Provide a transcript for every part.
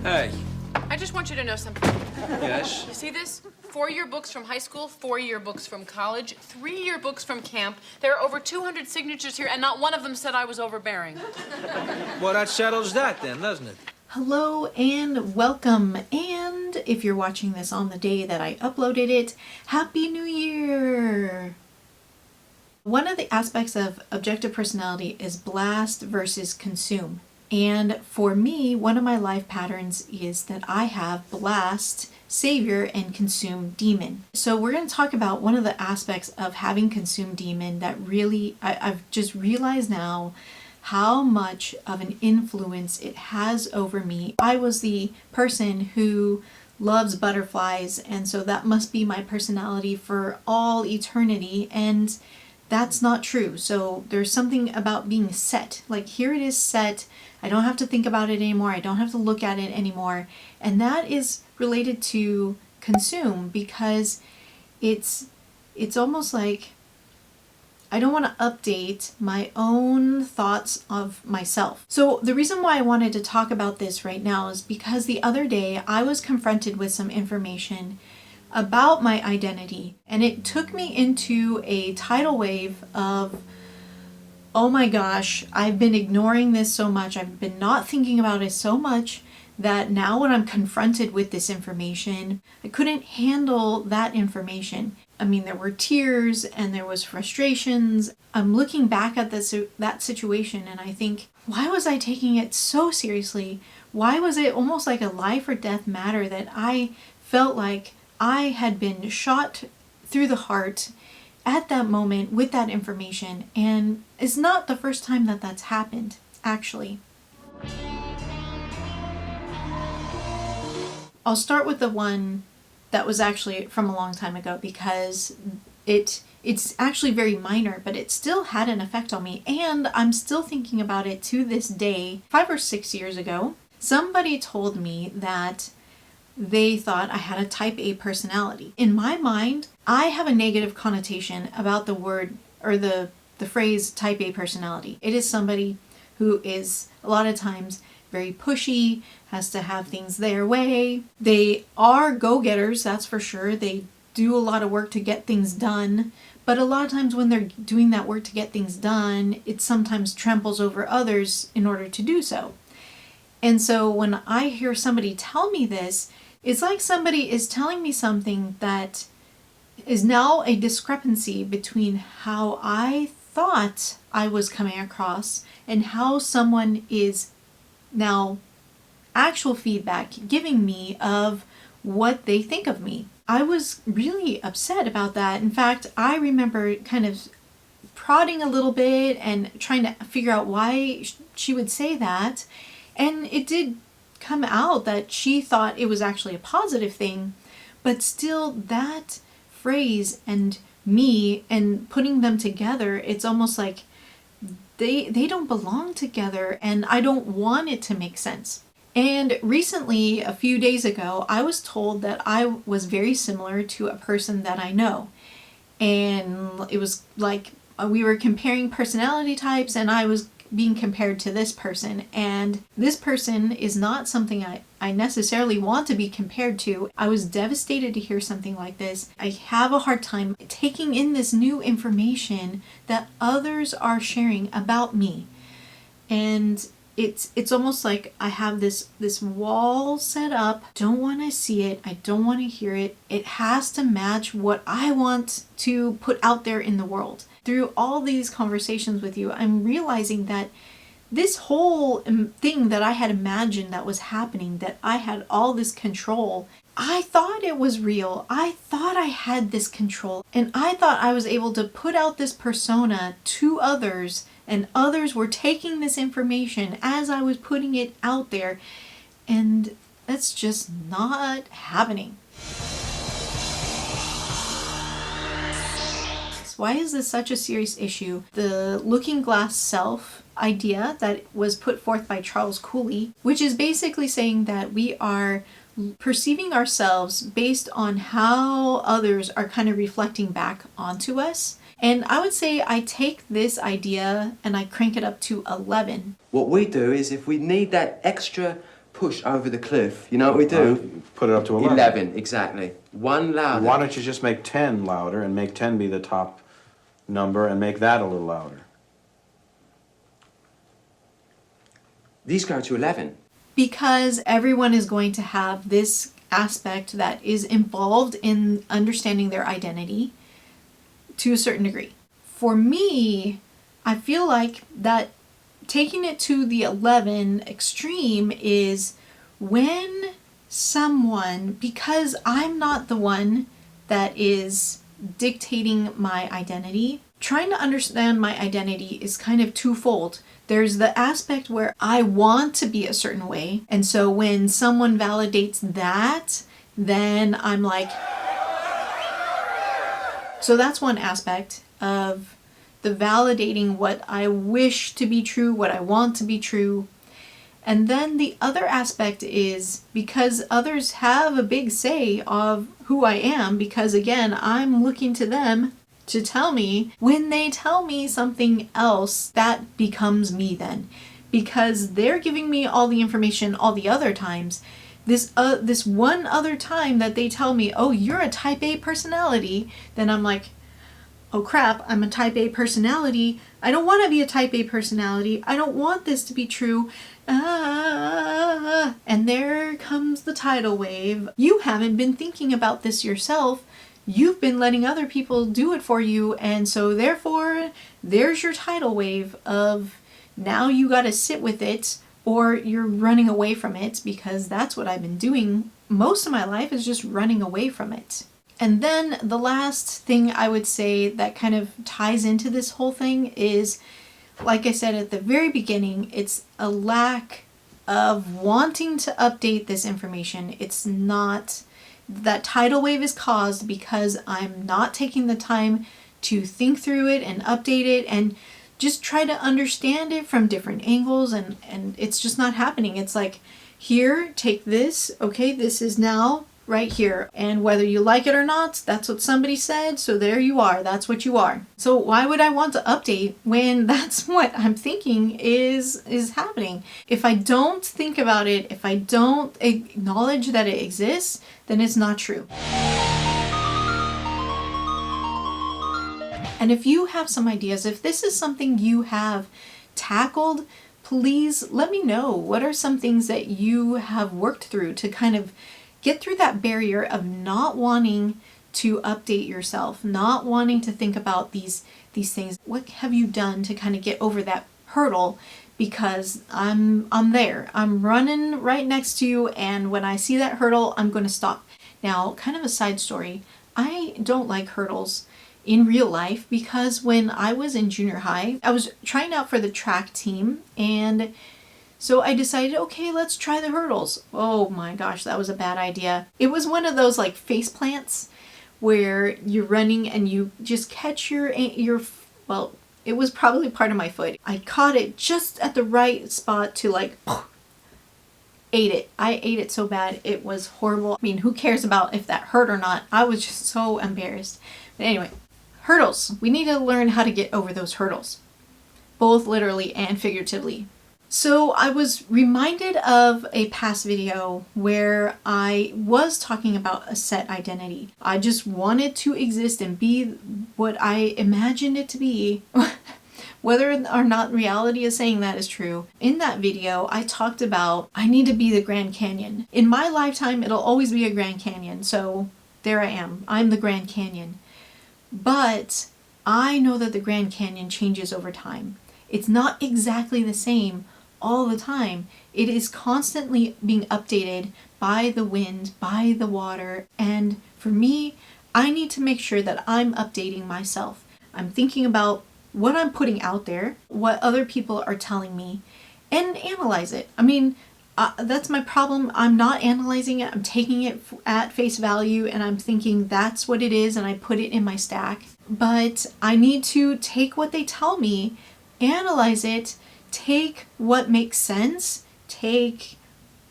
Hey. I just want you to know something. Yes? You see this? 4 yearbooks from high school, 4 yearbooks from college, 3 yearbooks from camp. There are over 200 signatures here, and not one of them said I was overbearing. Well, that settles that then, doesn't it? Hello and welcome, and if you're watching this on the day that I uploaded it, Happy New Year! One of the aspects of objective personality is blast versus consume. And for me, one of my life patterns is that I have blast, savior, and consume demon. So we're going to talk about one of the aspects of having consume demon that really, I've just realized now how much of an influence it has over me. I was the person who loves butterflies, and so that must be my personality for all eternity, and that's not true. So there's something about being set. Like, here it is set. I don't have to think about it anymore. I don't have to look at it anymore. And that is related to consume, because it's almost like I don't want to update my own thoughts of myself. So the reason why I wanted to talk about this right now is because the other day I was confronted with some information about my identity, and it took me into a tidal wave of, oh my gosh, I've been ignoring this so much, I've been not thinking about it so much, that now when I'm confronted with this information, I couldn't handle that information. I mean, there were tears and there was frustrations. I'm looking back at that situation and I think, why was I taking it so seriously? Why was it almost like a life or death matter that I felt like I had been shot through the heart at that moment with that information? And it's not the first time that that's happened, actually. I'll start with the one that was actually from a long time ago, because it's actually very minor, but it still had an effect on me, and I'm still thinking about it to this day. 5 or 6 years ago, somebody told me that they thought I had a type A personality. In my mind, I have a negative connotation about the word or the phrase type A personality. It is somebody who is a lot of times very pushy, has to have things their way. They are go-getters, that's for sure. They do a lot of work to get things done, but a lot of times when they're doing that work to get things done, it sometimes tramples over others in order to do so. And so when I hear somebody tell me this, it's like somebody is telling me something that is now a discrepancy between how I thought I was coming across and how someone is now actual feedback giving me of what they think of me. I was really upset about that. In fact, I remember kind of prodding a little bit and trying to figure out why she would say that. And it did come out that she thought it was actually a positive thing, but still that phrase and me and putting them together, it's almost like they don't belong together, and I don't want it to make sense. And recently, a few days ago, I was told that I was very similar to a person that I know. And it was like we were comparing personality types, and I was being compared to this person. And this person is not something I necessarily want to be compared to. I was devastated to hear something like this. I have a hard time taking in this new information that others are sharing about me. And it's almost like I have this wall set up. Don't want to see it. I don't want to hear it. It has to match what I want to put out there in the world. Through all these conversations with you, I'm realizing that this whole thing that I had imagined that was happening, that I had all this control, I thought it was real. I thought I had this control, and I thought I was able to put out this persona to others, and others were taking this information as I was putting it out there, and that's just not happening. Why is this such a serious issue? The looking glass self idea that was put forth by Charles Cooley, which is basically saying that we are perceiving ourselves based on how others are kind of reflecting back onto us. And I would say I take this idea and I crank it up to 11. What we do is if we need that extra push over the cliff, you know what we do? Put it up to 11. 11, exactly. One louder. Why don't you just make 10 louder and make 10 be the top number and make that a little louder? These go to 11. Because everyone is going to have this aspect that is involved in understanding their identity to a certain degree. For me, I feel like that taking it to the 11 extreme is when someone, because I'm not the one that is dictating my identity, trying to understand my identity is kind of twofold. There's the aspect where I want to be a certain way, and so when someone validates that, then I'm like, so that's one aspect of the validating what I wish to be true, what I want to be true. And then the other aspect is because others have a big say of who I am, because again, I'm looking to them to tell me. When they tell me something else, that becomes me then. Because they're giving me all the information all the other times. This one other time that they tell me, oh, you're a type A personality, then I'm like, oh crap, I'm a type A personality. I don't want to be a type A personality. I don't want this to be true. And there comes the tidal wave. You haven't been thinking about this yourself. You've been letting other people do it for you, and so therefore there's your tidal wave of now you got to sit with it or you're running away from it, because that's what I've been doing most of my life, is just running away from it. And then the last thing I would say that kind of ties into this whole thing is, like I said at the very beginning, it's a lack of wanting to update this information. It's not, that tidal wave is caused because I'm not taking the time to think through it and update it and just try to understand it from different angles, and it's just not happening. It's like, here, take this, okay, this is now right here, and whether you like it or not, that's what somebody said, so there you are, that's what you are. So why would I want to update when that's what I'm thinking is happening? If I don't think about it, if I don't acknowledge that it exists, then it's not true. And if you have some ideas, if this is something you have tackled, please let me know. What are some things that you have worked through to kind of get through that barrier of not wanting to update yourself, not wanting to think about these things? What have you done to kind of get over that hurdle? Because I'm there. I'm running right next to you, and when I see that hurdle, I'm going to stop. Now, kind of a side story, I don't like hurdles in real life because when I was in junior high, I was trying out for the track team, and so I decided, okay, let's try the hurdles. Oh my gosh, that was a bad idea. It was one of those like face plants where you're running and you just catch your well, it was probably part of my foot. I caught it just at the right spot to like ate it. I ate it so bad. It was horrible. I mean, who cares about if that hurt or not? I was just so embarrassed. But anyway, hurdles. We need to learn how to get over those hurdles, both literally and figuratively. So I was reminded of a past video where I was talking about a set identity. I just wanted to exist and be what I imagined it to be, whether or not reality is saying that is true. In that video, I talked about I need to be the Grand Canyon. In my lifetime, it'll always be a Grand Canyon, so there I am. I'm the Grand Canyon. But I know that the Grand Canyon changes over time. It's not exactly the same all the time. It is constantly being updated by the wind, by the water, and for me, I need to make sure that I'm updating myself. I'm thinking about what I'm putting out there, what other people are telling me, and analyze it. I mean, that's my problem. I'm not analyzing it. I'm taking it at face value and I'm thinking that's what it is, and I put it in my stack. But I need to take what they tell me, analyze it, take what makes sense, take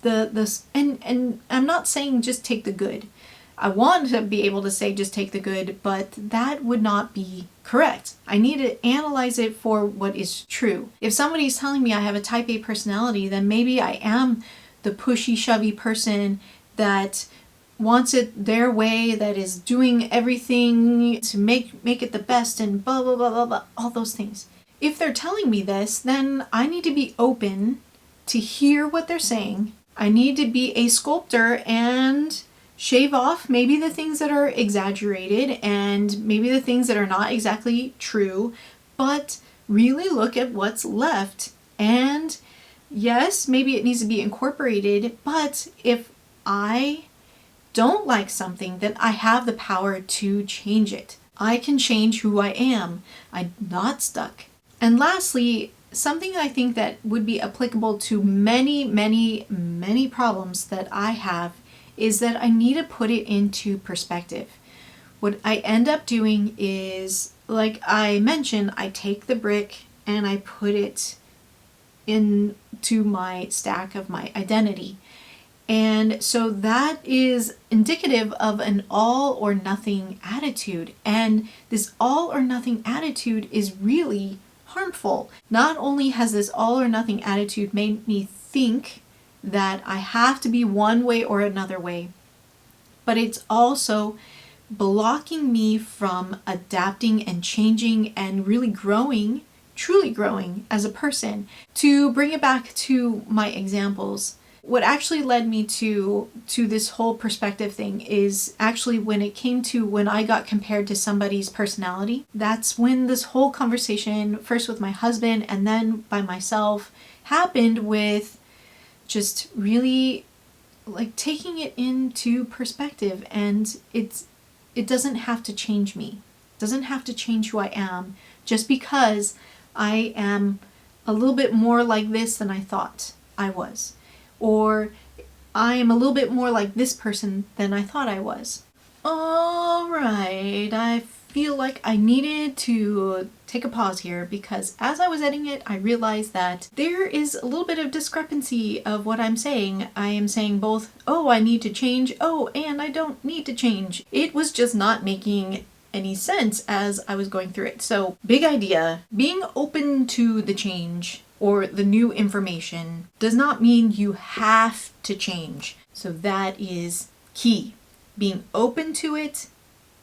and I'm not saying just take the good. I want to be able to say just take the good, but that would not be correct. I need to analyze it for what is true. If somebody's telling me I have a type A personality, then maybe I am the pushy, shovey person that wants it their way, that is doing everything to make it the best and blah, blah, blah, blah, blah, all those things. If they're telling me this, then I need to be open to hear what they're saying. I need to be a sculptor and shave off maybe the things that are exaggerated and maybe the things that are not exactly true, but really look at what's left. And yes, maybe it needs to be incorporated, but if I don't like something, then I have the power to change it. I can change who I am. I'm not stuck. And lastly, something I think that would be applicable to many, many, many problems that I have is that I need to put it into perspective. What I end up doing is, like I mentioned, I take the brick and I put it into my stack of my identity. And so that is indicative of an all or nothing attitude. And this all or nothing attitude is really harmful. Not only has this all or nothing attitude made me think that I have to be one way or another way, but it's also blocking me from adapting and changing and really growing, truly growing as a person. To bring it back to my examples, what actually led me to this whole perspective thing is actually when it came to when I got compared to somebody's personality. That's when this whole conversation, first with my husband and then by myself, happened with just really like taking it into perspective. And it doesn't have to change me. It doesn't have to change who I am just because I am a little bit more like this than I thought I was. Or I am a little bit more like this person than I thought I was. All right, I feel like I needed to take a pause here because as I was editing it, I realized that there is a little bit of discrepancy of what I'm saying. I am saying both, oh, I need to change, oh, and I don't need to change. It was just not making any sense as I was going through it. So, big idea, being open to the change or the new information does not mean you have to change. So that is key. Being open to it,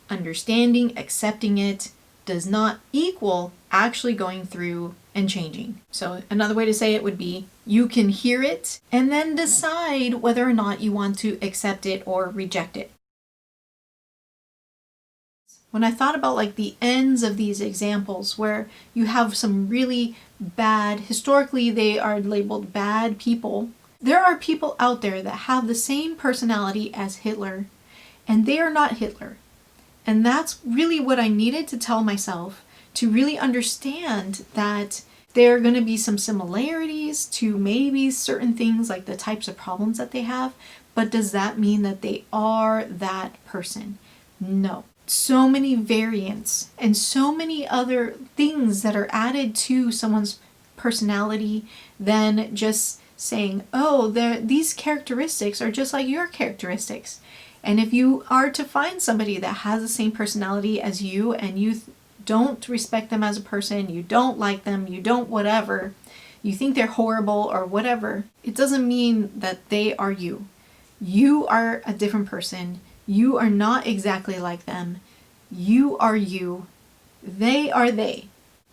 understanding, accepting it, does not equal actually going through and changing. So another way to say it would be, you can hear it and then decide whether or not you want to accept it or reject it. When I thought about like the ends of these examples where you have some really bad, historically they are labeled bad people, there are people out there that have the same personality as Hitler and they are not Hitler. And that's really what I needed to tell myself to really understand that there are going to be some similarities to maybe certain things like the types of problems that they have, but does that mean that they are that person? No. So many variants and so many other things that are added to someone's personality than just saying, oh, these characteristics are just like your characteristics. And if you are to find somebody that has the same personality as you and you don't respect them as a person, you don't like them, you don't whatever, you think they're horrible or whatever, it doesn't mean that they are you. You are a different person. You are not exactly like them. You are you. They are they.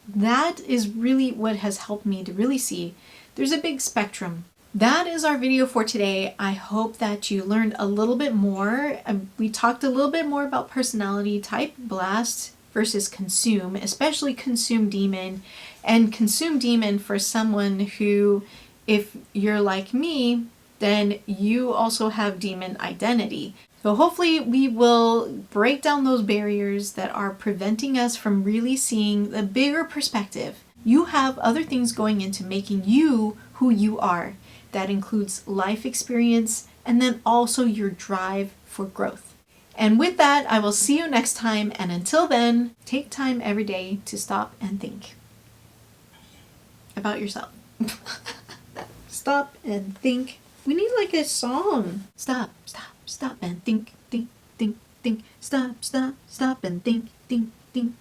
That is really what has helped me to really see there's a big spectrum. That is our video for today. I hope that you learned a little bit more. We talked a little bit more about personality type, blast versus consume, especially consume demon. And consume demon for someone who, if you're like me, then you also have demon identity. So hopefully we will break down those barriers that are preventing us from really seeing the bigger perspective. You have other things going into making you who you are. That includes life experience and then also your drive for growth. And with that, I will see you next time. And until then, take time every day to stop and think about yourself. Stop and think. We need like a song. Stop, stop, stop and think, think, think, think. Stop, stop, stop and think, think, think.